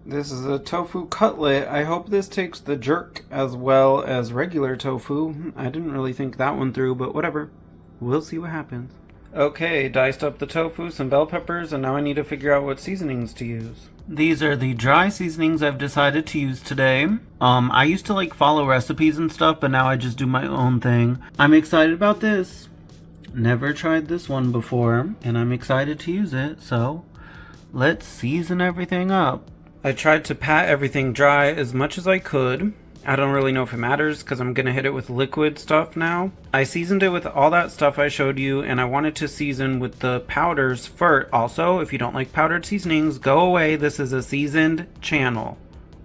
This is a tofu cutlet. I hope this takes the jerk as well as regular tofu. I didn't really think that one through, but whatever. We'll see what happens. Okay, diced up the tofu, some bell peppers, and now I need to figure out what seasonings to use. These are the dry seasonings I've decided to use today. I used to like follow recipes and stuff, but now I just do my own thing. I'm excited about this. Never tried this one before, and I'm excited to use it, so let's season everything up. I tried to pat everything dry as much as I could. I don't really know if it matters because I'm going to hit it with liquid stuff now. I seasoned it with all that stuff I showed you, and I wanted to season with the powders first. Also, if you don't like powdered seasonings, go away. This is a seasoned channel.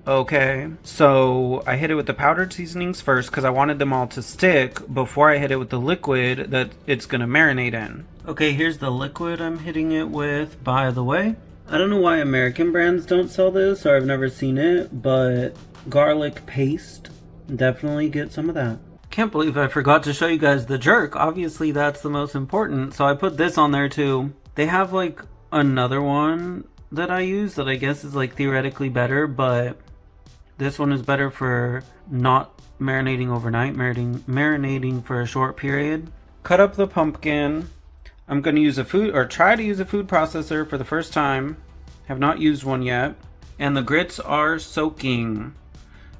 Okay, so I hit it with the powdered seasonings first because I wanted them all to stick before I hit it with the liquid that it's going to marinate in. Okay, here's the liquid I'm hitting it with, by the way. I don't know why American brands don't sell this, or I've never seen it, but garlic paste, definitely get some of that. Can't believe I forgot to show you guys the jerk. Obviously that's the most important, so I put this on there too. They have like another one that I use that I guess is like theoretically better, but this one is better for not marinating overnight, marinating for a short period. Cut up the pumpkin. I'm going to use try to use a food processor for the first time. Have not used one yet. And the grits are soaking.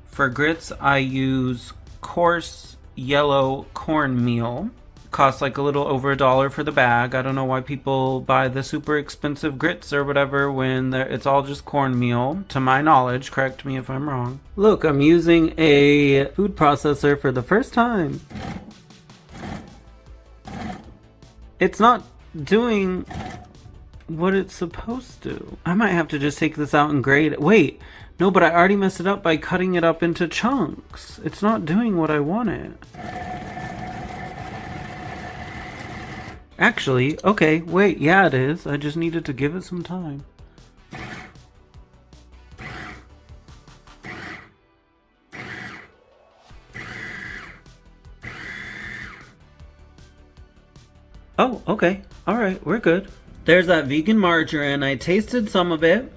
For grits, I use coarse yellow cornmeal. Costs like a little over $1 for the bag. I don't know why people buy the super expensive grits or whatever when it's all just cornmeal. To my knowledge, correct me if I'm wrong. Look, I'm using a food processor for the first time. It's not doing what it's supposed to. I might have to just take this out and grate it. Wait, no, but I already messed it up by cutting it up into chunks. It's not doing what I wanted. Actually, okay, wait, yeah it is. I just needed to give it some time. Oh, okay. Alright, we're good. There's that vegan margarine. I tasted some of it.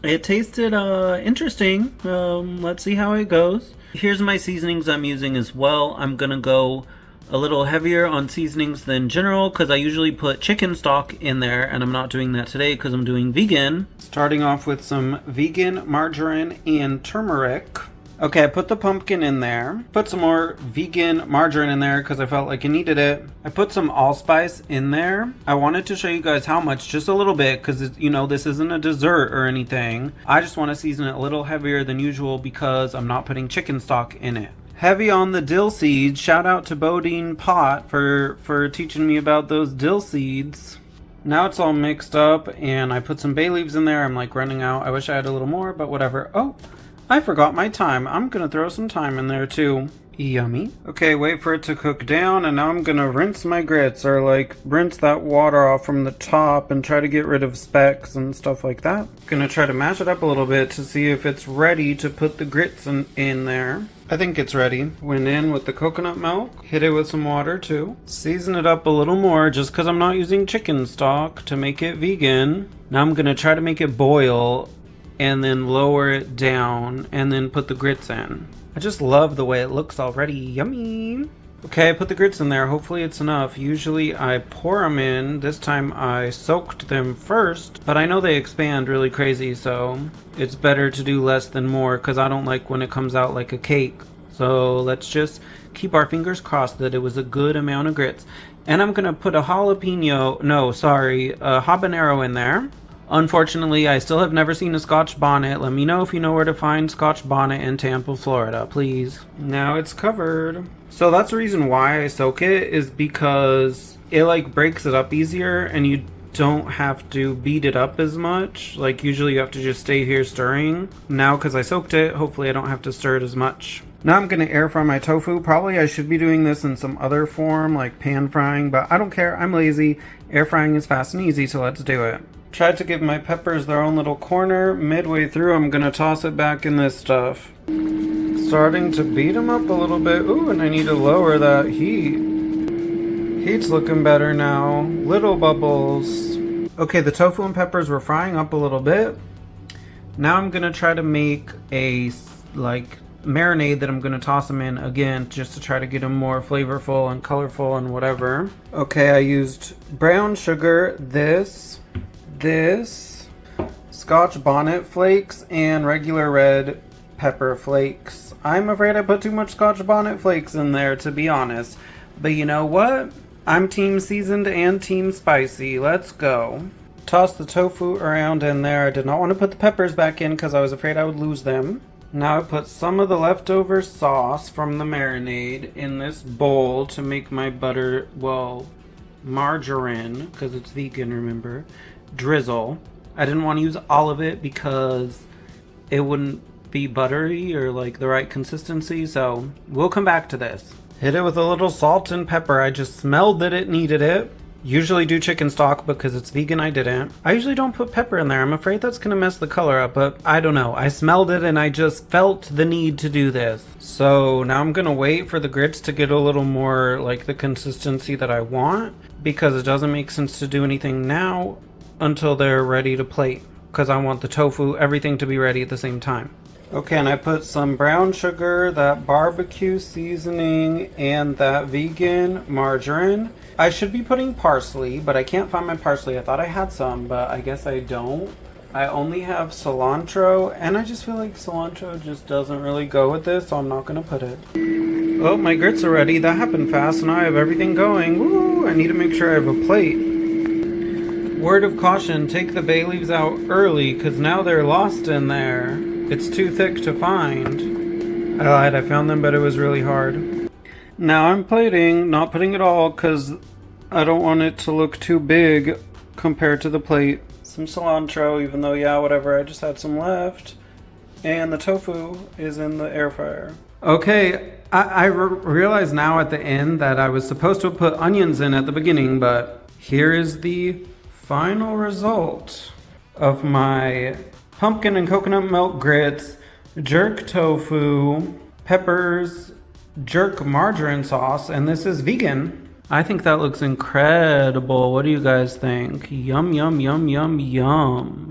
It tasted interesting. Let's see how it goes. Here's my seasonings I'm using as well. I'm gonna go a little heavier on seasonings than general because I usually put chicken stock in there, and I'm not doing that today because I'm doing vegan. Starting off with some vegan margarine and turmeric. Okay, I put the pumpkin in there. Put some more vegan margarine in there because I felt like I needed it. I put some allspice in there. I wanted to show you guys how much, just a little bit, because you know this isn't a dessert or anything. I just want to season it a little heavier than usual because I'm not putting chicken stock in it. Heavy on the dill seeds. Shout out to Bodine Pot for teaching me about those dill seeds. Now it's all mixed up, and I put some bay leaves in there. I'm like running out. I wish I had a little more, but whatever. Oh, I forgot my thyme. I'm gonna throw some thyme in there too. Yummy. Okay, wait for it to cook down, and now I'm gonna rinse my grits, or like rinse that water off from the top and try to get rid of specks and stuff like that. Gonna try to mash it up a little bit to see if it's ready to put the grits in there. I think it's ready. Went in with the coconut milk, hit it with some water too. Season it up a little more just because I'm not using chicken stock to make it vegan. Now I'm gonna try to make it boil and then lower it down and then put the grits in. I just love the way it looks already. Yummy. Okay, I put the grits in there. Hopefully it's enough. Usually I pour them in. This time I soaked them first, but I know they expand really crazy, so it's better to do less than more because I don't like when it comes out like a cake. So let's just keep our fingers crossed that it was a good amount of grits. And I'm gonna put a habanero in there. Unfortunately, I still have never seen a Scotch bonnet. Let me know if you know where to find Scotch bonnet in Tampa, Florida, please. Now it's covered. So that's the reason why I soak it, is because it like breaks it up easier and you don't have to beat it up as much. Like usually you have to just stay here stirring. Now because I soaked it, hopefully I don't have to stir it as much. Now I'm going to air fry my tofu. Probably I should be doing this in some other form like pan frying, but I don't care. I'm lazy. Air frying is fast and easy, so let's do it. Tried to give my peppers their own little corner. Midway through, I'm going to toss it back in this stuff. Starting to beat them up a little bit. Ooh, and I need to lower that heat. Heat's looking better now. Little bubbles. Okay, the tofu and peppers were frying up a little bit. Now I'm gonna try to make a like marinade that I'm gonna toss them in again, just to try to get them more flavorful and colorful and whatever. Okay, I used brown sugar, this, Scotch bonnet flakes, and regular red pepper flakes. I'm afraid I put too much Scotch bonnet flakes in there, to be honest. But you know what? I'm team seasoned and team spicy. Let's go. Toss the tofu around in there. I did not want to put the peppers back in because I was afraid I would lose them. Now I put some of the leftover sauce from the marinade in this bowl to make my butter, well, margarine, because it's vegan, remember, drizzle. I didn't want to use all of it because it wouldn't be buttery or like the right consistency, so we'll come back to this. Hit it with a little salt and pepper. I just smelled that it needed it. Usually do chicken stock because it's vegan, I didn't. I usually don't put pepper in there. I'm afraid that's gonna mess the color up, but I don't know. I smelled it and I just felt the need to do this. So now I'm gonna wait for the grits to get a little more like the consistency that I want, because it doesn't make sense to do anything now until they're ready to plate, because I want the tofu, everything to be ready at the same time. Okay, and I put some brown sugar, that barbecue seasoning, and that vegan margarine. I should be putting parsley, but I can't find my parsley. I thought I had some, but I guess I don't. I only have cilantro, and I just feel like cilantro just doesn't really go with this, so I'm not gonna put it. Oh, my grits are ready. That happened fast, and I have everything going. Woo! I need to make sure I have a plate. Word of caution, take the bay leaves out early, because now they're lost in there. It's too thick to find. I lied, I found them, but it was really hard. Now I'm plating, not putting it all, because I don't want it to look too big compared to the plate. Some cilantro, even though, yeah, whatever, I just had some left. And the tofu is in the air fryer. Okay, I realize now at the end that I was supposed to put onions in at the beginning, but here is the final result of my pumpkin and coconut milk grits, jerk tofu, peppers, jerk margarine sauce, and this is vegan. I think that looks incredible. What do you guys think? Yum, yum, yum, yum, yum.